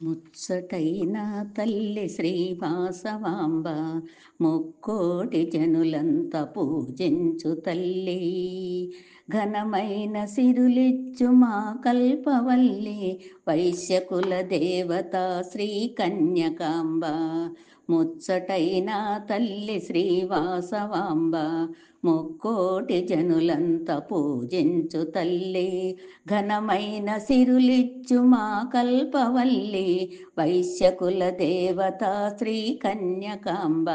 ముచ్చటైన తల్లి శ్రీవాసవాంబ, ముక్కోటి జనులంత పూజించు తల్లి. ఘనమైన సిరులిచ్చు మా కల్పవల్లి, వైశ్యకుల దేవత శ్రీ కన్యకాంబ. ముచ్చటైన తల్లి శ్రీవాసవాంబ, ముక్కోటి జనులంత పూజించు తల్లి. ఘనమైన సిరులిచ్చు మా కల్పవల్లి, వైశ్యకుల దేవత శ్రీ కన్యకాంబ.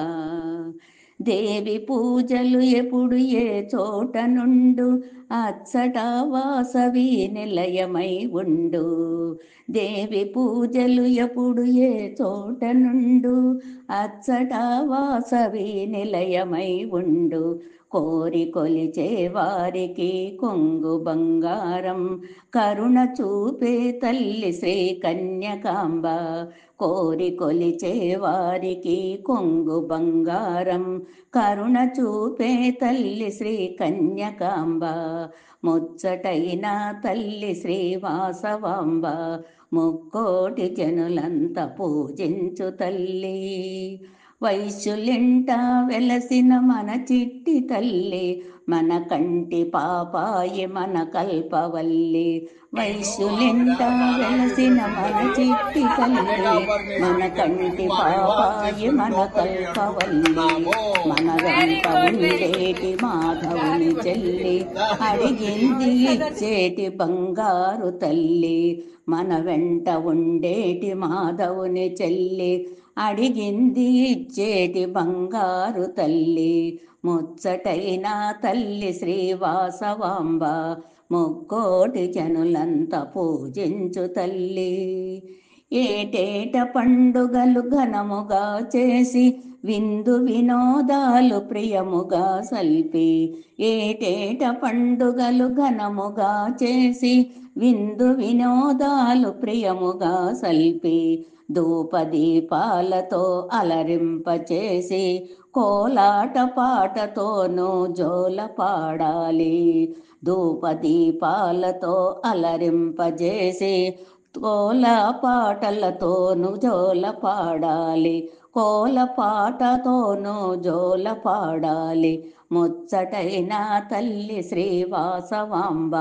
దేవి పూజలు ఎప్పుడు ఏ చోట నుండు, అచ్చట వాసవి నిలయమై ఉండు. దేవి పూజలు ఎప్పుడు ఏ చోట నుండు, అచ్చట వాసవి నిలయమై ఉండు. కోరి కొలిచే వారికి కొంగు బంగారం, కరుణ చూపే తల్లి శ్రీ కన్యకాంబ. కోరి కొలిచే వారికి కొంగు బంగారం, కరుణ చూపే తల్లి శ్రీ కన్యకాంబ. ముచ్చటైన తల్లి శ్రీవాసవాంబ, ముక్కోటి జనులంత పూజించు తల్లి. వైశ్యులింట వెలసిన మన చిట్టి తల్లి, మన కంటి పాపాయి మన కల్పవల్లి. వైశ్యులింట వెలసిన మన చిట్టి తల్లి, మన కంటి పాపాయి మన కల్పవల్లి. మన వెంట ఉండేటి మాధవుని చెల్లి, అడిగింది ఇచ్చేటి బంగారు తల్లి. మన వెంట ఉండేటి మాధవుని చెల్లి, అడిగింది ఇచ్చేటి బంగారు తల్లి. ముచ్చటైన తల్లి శ్రీవాసవాంబ, ముక్కోటి జనులంత పూజించు తల్లి. ఏటేట పండుగలు ఘనముగా చేసి, విందు వినోదాలు ప్రియముగా సల్పి. ఏటేట పండుగలు ఘనముగా చేసి, విందు వినోదాలు ప్రియముగా సల్పి. ధూపదీపాలతో అలరింపచేసి, కోలాట పాటతోనూ జోల పాడాలి. ధూపదీపాలతో అలరింపజేసి, కోల పాటలతోనూ జోల పాడాలి. కోల పాటతోనూ జోల పాడాలి. ముచ్చటైన తల్లి శ్రీవాసవాంబ,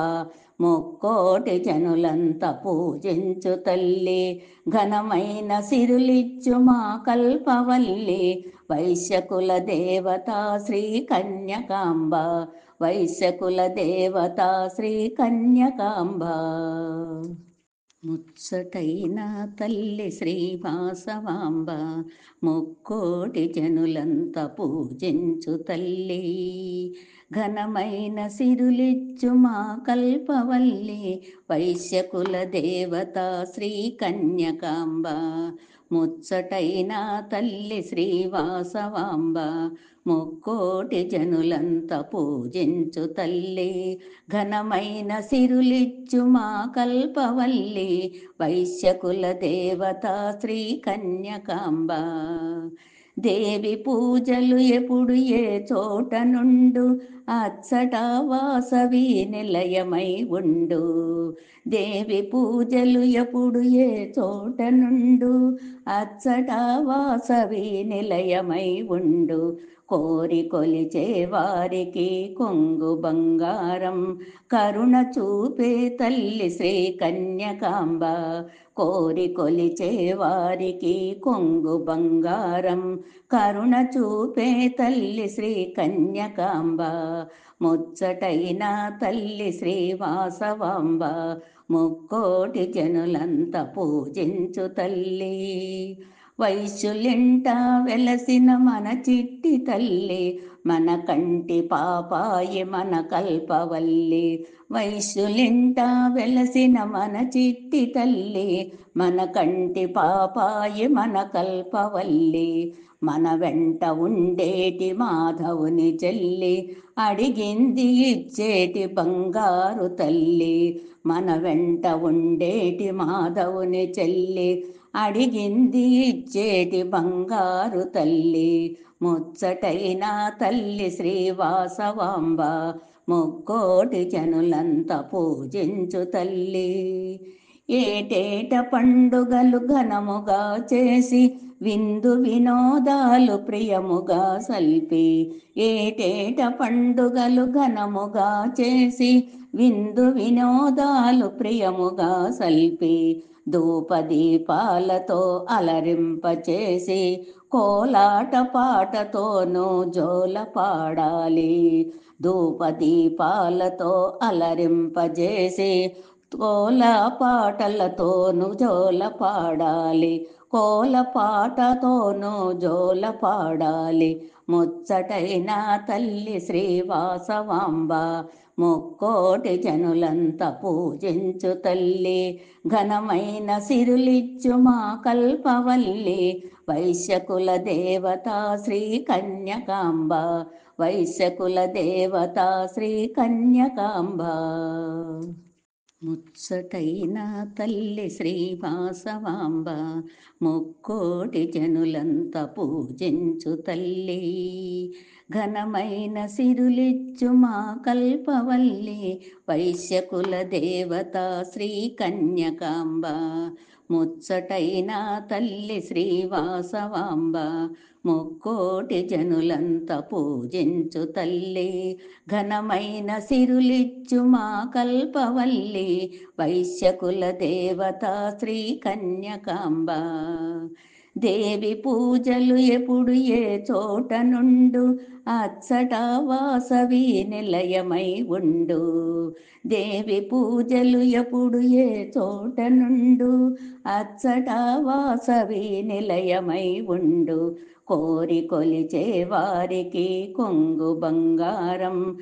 ముక్కోటి జనులంత పూజించు తల్లి. ఘనమైన సిరులిచ్చు మా కల్పవల్లి, వైశ్యకుల దేవత శ్రీ కన్యకాంబ. వైశ్యకుల దేవత శ్రీ కన్యకాంబ. ముచ్చటైన తల్లి శ్రీవాసవాంబ, ముక్కోటి జనులంత పూజించు తల్లి. ఘనమైన సిరులిచ్చు మా కల్పవల్లి, వైశ్యకుల దేవత శ్రీ కన్యకాంబ. ముచ్చటైన తల్లి శ్రీవాసవాంబ, ముక్కోటి జనులంత పూజించు తల్లి. ఘనమైన సిరులిచ్చు మా కల్పవల్లి, వైశ్యకుల దేవత శ్రీ కన్యకాంబ. దేవి పూజలు ఎప్పుడు ఏ చోట నుండు, అచ్చట వాసవి నిలయమై ఉండు. దేవి పూజలు ఎప్పుడు ఏ చోట నుండు, అచ్చట వాసవి నిలయమై ఉండు. కోరి కొలిచే వారికి కొంగు బంగారం, కరుణ చూపే తల్లి శ్రీ కన్యకాంబ. కోరి కొలిచే వారికి కొంగు బంగారం, కరుణ చూపే తల్లి శ్రీ కన్యకాంబ. ముచ్చటైన తల్లి శ్రీవాసవాంబ, ముక్కోటి జనులంత పూజించు తల్లి. వైశ్యులింట వెలసిన మన చిట్టి తల్లి, మన కంటి పాపాయి మన కల్పవల్లి. వైశ్యులింట వెలసిన మన చిట్టి తల్లి, మన కంటి పాపాయి మన కల్పవల్లి. మన వెంట ఉండేటి మాధవుని చెల్లి, అడిగింది ఇచ్చేటి బంగారు తల్లి. మన వెంట ఉండేటి మాధవుని చెల్లి, అడిగింది ఇచ్చేటి బంగారు తల్లి. ముచ్చటైన తల్లి శ్రీవాసవాంబ, ముక్కోటి జనులంత పూజించు తల్లి. ఏటేట పండుగలు ఘనముగా చేసి విందు వినోదాలు ప్రియముగా సల్పి, ఏటేట పండుగలు ఘనముగా చేసి విందు వినోదాలు ప్రియముగా సల్పి, ధూపదీపాలతో అలరింపచేసి కోలాట పాటతోనూ జోల పాడాలి. ధూపదీపాలతో అలరింపజేసి కోల పాటలతోను జోల పాడాలి. కోల పాటతోను జోల పాడాలి. ముచ్చటైన తల్లి శ్రీవాసవాంబ, ముక్కోటి జనులంత పూజించు తల్లి. ఘనమైన సిరులిచ్చు మా కల్పవల్లి, వైశ్యకుల దేవత శ్రీ కన్యకాంబ, వైశ్యకుల దేవత శ్రీ కన్యకాంబ. ముచ్చటైన తల్లి శ్రీవాసవాంబ, ముక్కోటి జనులంత పూజించు తల్లి. ఘనమైన సిరులిచ్చు మా కల్పవల్లి, వైశ్యకుల దేవత శ్రీ కన్యకాంబ. ముచ్చటైన తల్లి శ్రీవాసవాంబ, ముక్కోటి జనులంత పూజించు తల్లి. ఘనమైన సిరులిచ్చు మా కల్పవల్లి, వైశ్యకుల దేవత శ్రీ కన్యకాంబ. దేవి పూజలు ఎప్పుడు ఏ చోట నుండు, అచ్చట వాసవి నిలయమై ఉండు. దేవి పూజలు ఎప్పుడు ఏ చోట నుండు, అచ్చట వాసవి నిలయమై ఉండు. కోరి కొలిచే వారికి కొంగు బంగారం